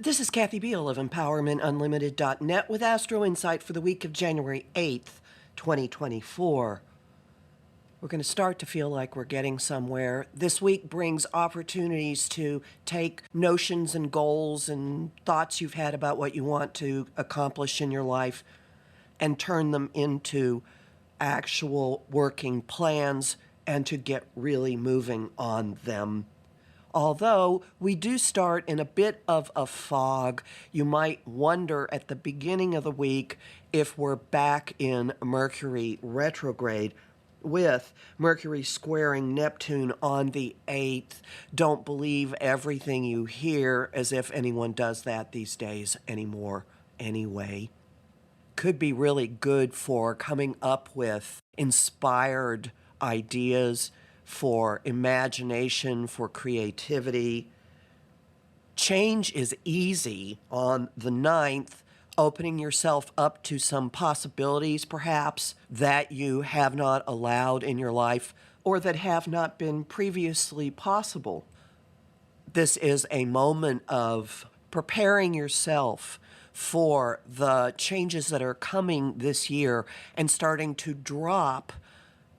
This is Kathy Biehl of EmpowermentUnlimited.net with Astro-Insight for the week of January 8th, 2024. We're going to start to feel like we're getting somewhere. This week brings opportunities to take notions and goals and thoughts you've had about what you want to accomplish in your life and turn them into actual working plans and to get really moving on them. Although we do start in a bit of a fog, you might wonder at the beginning of the week if we're back in Mercury retrograde with Mercury squaring Neptune on the 8th. Don't believe everything you hear, as if anyone does that these days anymore anyway. Could be really good for coming up with inspired ideas, for imagination, for creativity. Change is easy on the 9th, opening yourself up to some possibilities, perhaps, that you have not allowed in your life or that have not been previously possible. This is a moment of preparing yourself for the changes that are coming this year and starting to drop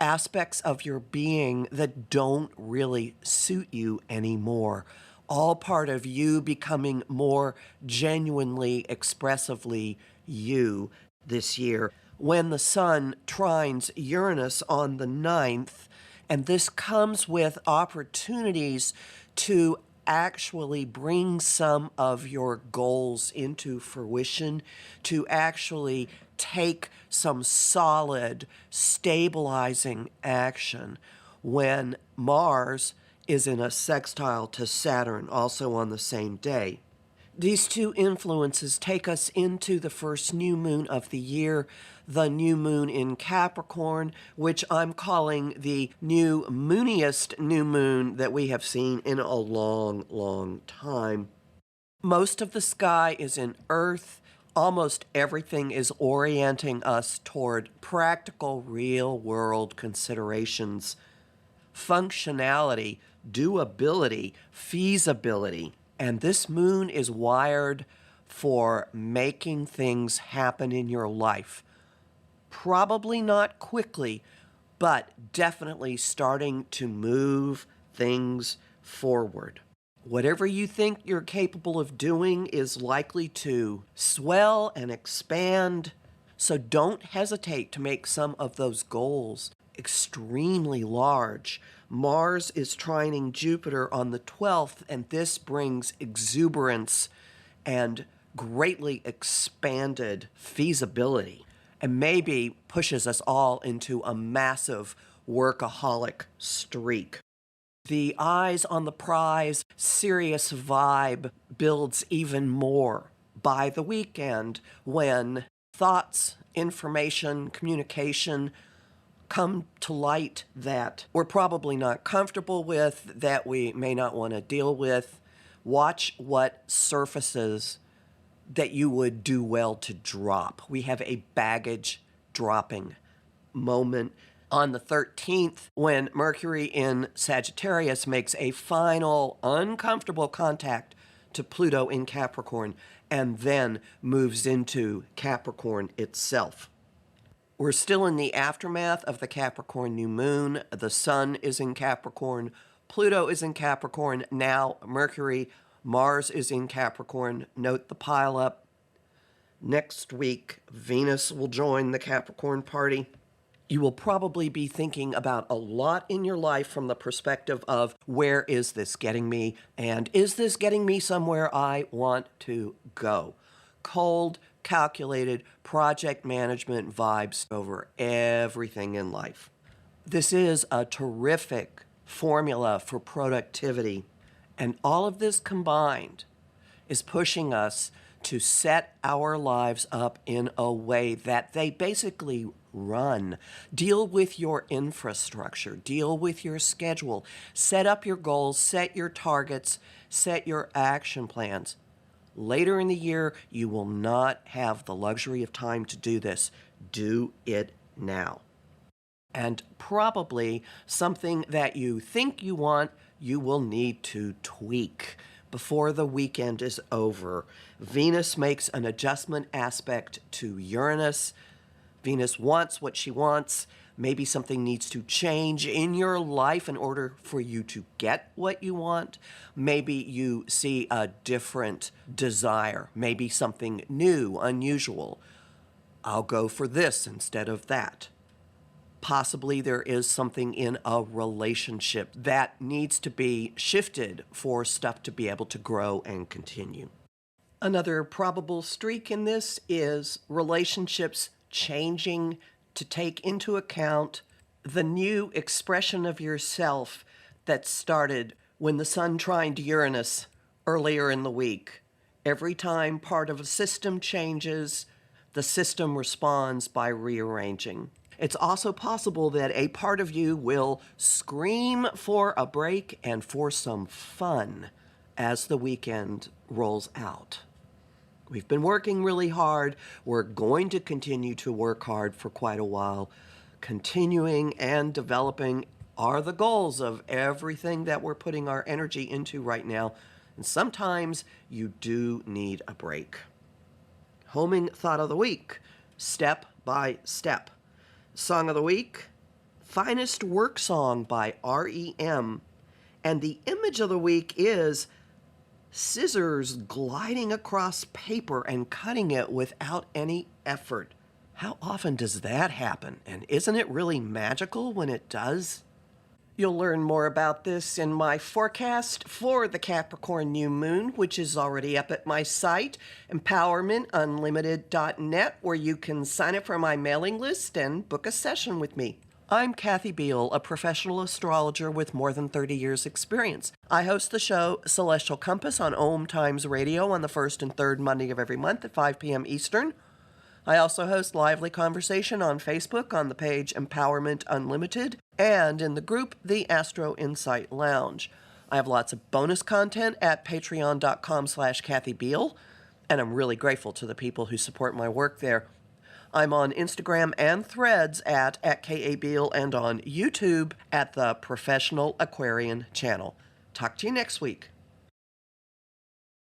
aspects of your being that don't really suit you anymore. All part of you becoming more genuinely, expressively you this year. When the sun trines Uranus on the 9th, and this comes with opportunities to actually bring some of your goals into fruition, to actually take some solid, stabilizing action when Mars is in a sextile to Saturn, also on the same day. These two influences take us into the first new moon of the year, the new moon in Capricorn, which I'm calling the new mooniest new moon that we have seen in a long, long time. Most of the sky is in Earth. Almost everything is orienting us toward practical, real-world considerations, functionality, doability, feasibility. And this moon is wired for making things happen in your life. Probably not quickly, but definitely starting to move things forward. Whatever you think you're capable of doing is likely to swell and expand, so don't hesitate to make some of those goals extremely large. Mars is trining Jupiter on the 12th, and this brings exuberance and greatly expanded feasibility, and maybe pushes us all into a massive workaholic streak. The eyes on the prize, serious vibe builds even more by the weekend when thoughts, information, communication come to light that we're probably not comfortable with, that we may not want to deal with. Watch what surfaces that you would do well to drop. We have a baggage dropping moment on the 13th when Mercury in Sagittarius makes a final uncomfortable contact to Pluto in Capricorn and then moves into Capricorn itself. We're still in the aftermath of the Capricorn new moon. The sun is in Capricorn. Pluto is in Capricorn. Now Mercury, Mars is in Capricorn. Note the pileup. Next week, Venus will join the Capricorn party. You will probably be thinking about a lot in your life from the perspective of where is this getting me, and is this getting me somewhere I want to go? Cold, calculated project management vibes over everything in life. This is a terrific formula for productivity, and all of this combined is pushing us to set our lives up in a way that they basically run. Deal with your infrastructure, deal with your schedule, set up your goals, set your targets, set your action plans. Later in the year, you will not have the luxury of time to do this. Do it now. And probably something that you think you want, you will need to tweak. before the weekend is over. Venus makes an adjustment aspect to Uranus. Venus wants what she wants. Maybe something needs to change in your life in order for you to get what you want. Maybe you see a different desire, maybe something new, unusual. I'll go for this instead of that. Possibly there is something in a relationship that needs to be shifted for stuff to be able to grow and continue. Another probable streak in this is relationships changing to take into account the new expression of yourself that started when the Sun trined Uranus earlier in the week. Every time part of a system changes, the system responds by rearranging. It's also possible that a part of you will scream for a break and for some fun as the weekend rolls out. We've been working really hard. We're going to continue to work hard for quite a while. Continuing and developing are the goals of everything that we're putting our energy into right now. And sometimes you do need a break. Homing thought of the week, step by step. Song of the week, Finest Work Song by REM. And the image of the week is scissors gliding across paper and cutting it without any effort. How often does that happen? And isn't it really magical when it does? You'll learn more about this in my forecast for the Capricorn new moon, which is already up at my site, empowermentunlimited.net, where you can sign up for my mailing list and book a session with me. I'm Kathy Biehl, a professional astrologer with more than 30 years' experience. I host the show Celestial Compass on Om Times Radio on the first and third Monday of every month at 5 p.m. Eastern. I also host lively conversation on Facebook on the page Empowerment Unlimited and in the group The Astro-Insight Lounge. I have lots of bonus content at patreon.com/Kathy Biehl, and I'm really grateful to the people who support my work there. I'm on Instagram and Threads at K.A. Biehl and on YouTube at the Professional Aquarian channel. Talk to you next week.